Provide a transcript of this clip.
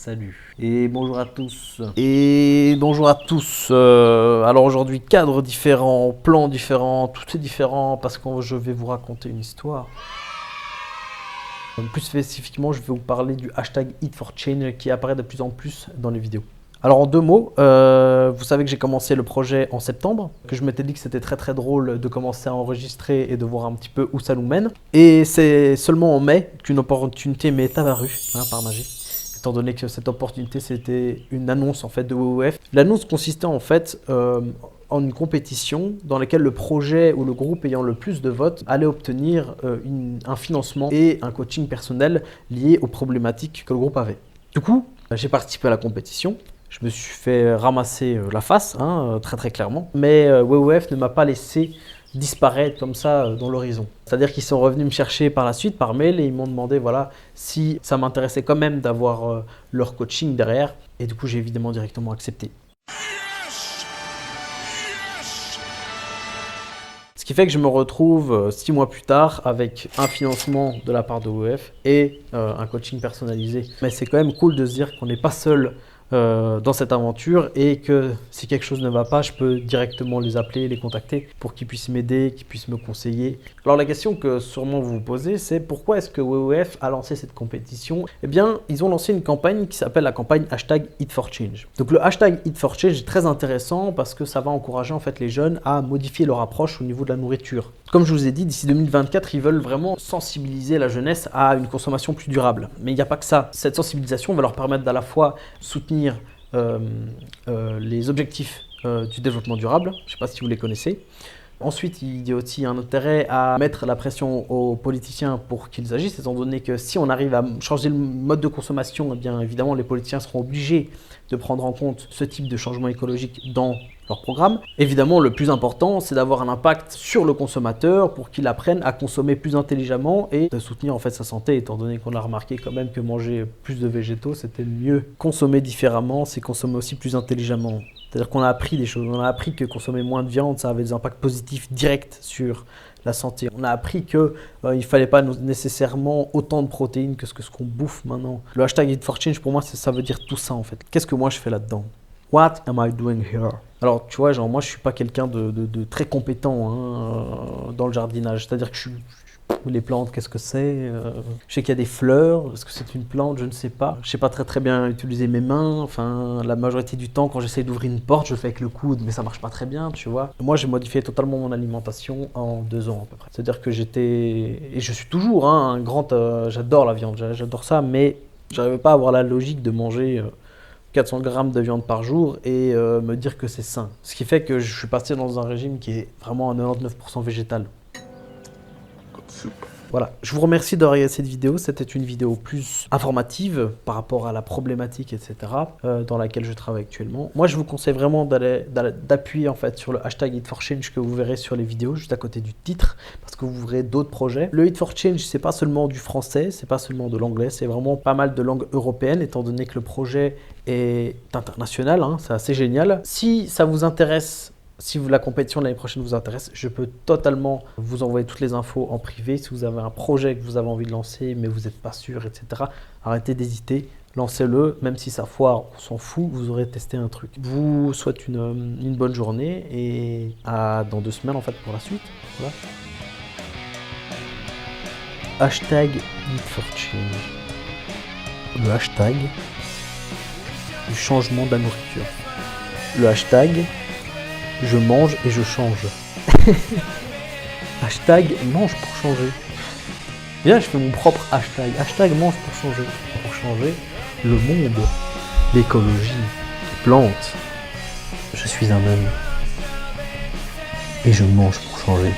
Salut et bonjour à tous. Alors aujourd'hui, cadre différent, plan différent, tout est différent parce que je vais vous raconter une histoire. Plus spécifiquement, je vais vous parler du hashtag Eat4Change qui apparaît de plus en plus dans les vidéos. Alors en deux mots, vous savez que j'ai commencé le projet en septembre, que je m'étais dit que c'était très drôle de commencer à enregistrer et de voir un petit peu où ça nous mène. Et c'est seulement en mai qu'une opportunité m'est apparue, par magie. Étant donné que cette opportunité, c'était une annonce en fait de WWF. L'annonce consistait en fait en une compétition dans laquelle le projet ou le groupe ayant le plus de votes allait obtenir un financement et un coaching personnel lié aux problématiques que le groupe avait. Du coup, j'ai participé à la compétition. Je me suis fait ramasser la face, très clairement. Mais WWF ne m'a pas laissé disparaître comme ça dans l'horizon. C'est-à-dire qu'ils sont revenus me chercher par la suite, par mail, et ils m'ont demandé voilà, si ça m'intéressait quand même d'avoir leur coaching derrière. Et du coup, j'ai évidemment directement accepté. Ce qui fait que je me retrouve 6 mois plus tard avec un financement de la part de WWF et un coaching personnalisé. Mais c'est quand même cool de se dire qu'on n'est pas seul dans cette aventure et que si quelque chose ne va pas, je peux directement les appeler, les contacter pour qu'ils puissent m'aider, qu'ils puissent me conseiller. Alors la question que sûrement vous vous posez, c'est pourquoi est-ce que WWF a lancé cette compétition? Eh bien, ils ont lancé une campagne qui s'appelle la campagne hashtag Eat4Change. Donc le hashtag Eat4Change est très intéressant parce que ça va encourager en fait les jeunes à modifier leur approche au niveau de la nourriture. Comme je vous ai dit, d'ici 2024, ils veulent vraiment sensibiliser la jeunesse à une consommation plus durable. Mais il n'y a pas que ça. Cette sensibilisation va leur permettre d'à la fois soutenir les objectifs du développement durable. Je ne sais pas si vous les connaissez. Ensuite, il y a aussi un intérêt à mettre la pression aux politiciens pour qu'ils agissent, étant donné que si on arrive à changer le mode de consommation, eh bien évidemment les politiciens seront obligés de prendre en compte ce type de changement écologique dans leur programme. Évidemment, le plus important, c'est d'avoir un impact sur le consommateur pour qu'il apprenne à consommer plus intelligemment et de soutenir en fait sa santé, étant donné qu'on a remarqué quand même que manger plus de végétaux, c'était mieux. Consommer différemment, c'est consommer aussi plus intelligemment. C'est-à-dire qu'on a appris des choses. On a appris que consommer moins de viande, ça avait des impacts positifs directs sur la santé. On a appris qu'il ne fallait pas nécessairement autant de protéines que ce qu'on bouffe maintenant. Le hashtag Eat4Change, pour moi, ça veut dire tout ça en fait. Qu'est-ce que moi je fais là-dedans? What am I doing here? Alors, tu vois, genre moi, je suis pas quelqu'un de très compétent dans le jardinage. C'est-à-dire que les plantes, qu'est-ce que c'est? Je sais qu'il y a des fleurs. Est-ce que c'est une plante? Je ne sais pas. Je sais pas très bien utiliser mes mains. Enfin, la majorité du temps, quand j'essaie d'ouvrir une porte, je le fais avec le coude, mais ça marche pas très bien, tu vois. Moi, j'ai modifié totalement mon alimentation en 2 ans à peu près. C'est-à-dire que et je suis toujours un grand... j'adore la viande, j'adore ça, mais j'arrivais pas à avoir la logique de manger 400 grammes de viande par jour et me dire que c'est sain. Ce qui fait que je suis passé dans un régime qui est vraiment à 99% végétal. Voilà, je vous remercie d'avoir regardé cette vidéo. C'était une vidéo plus informative par rapport à la problématique, etc. Dans laquelle je travaille actuellement. Moi, je vous conseille vraiment d'appuyer en fait sur le hashtag Eat4Change que vous verrez sur les vidéos, juste à côté du titre, parce que vous verrez d'autres projets. Le Eat4Change, c'est pas seulement du français, c'est pas seulement de l'anglais, c'est vraiment pas mal de langues européennes, étant donné que le projet est international, c'est assez génial. Si ça vous intéresse, si la compétition de l'année prochaine vous intéresse, je peux totalement vous envoyer toutes les infos en privé. Si vous avez un projet que vous avez envie de lancer, mais vous n'êtes pas sûr, etc., arrêtez d'hésiter, lancez-le. Même si ça foire, on s'en fout, vous aurez testé un truc. Je vous souhaite une bonne journée et dans 2 semaines en fait pour la suite. Voilà. Hashtag Eat4Change. Le hashtag du changement de la nourriture. Le hashtag je mange et je change. Hashtag mange pour changer. Bien, je fais mon propre hashtag. Hashtag mange pour changer. Pour changer le monde, l'écologie, les plantes. Je suis un homme. Et je mange pour changer.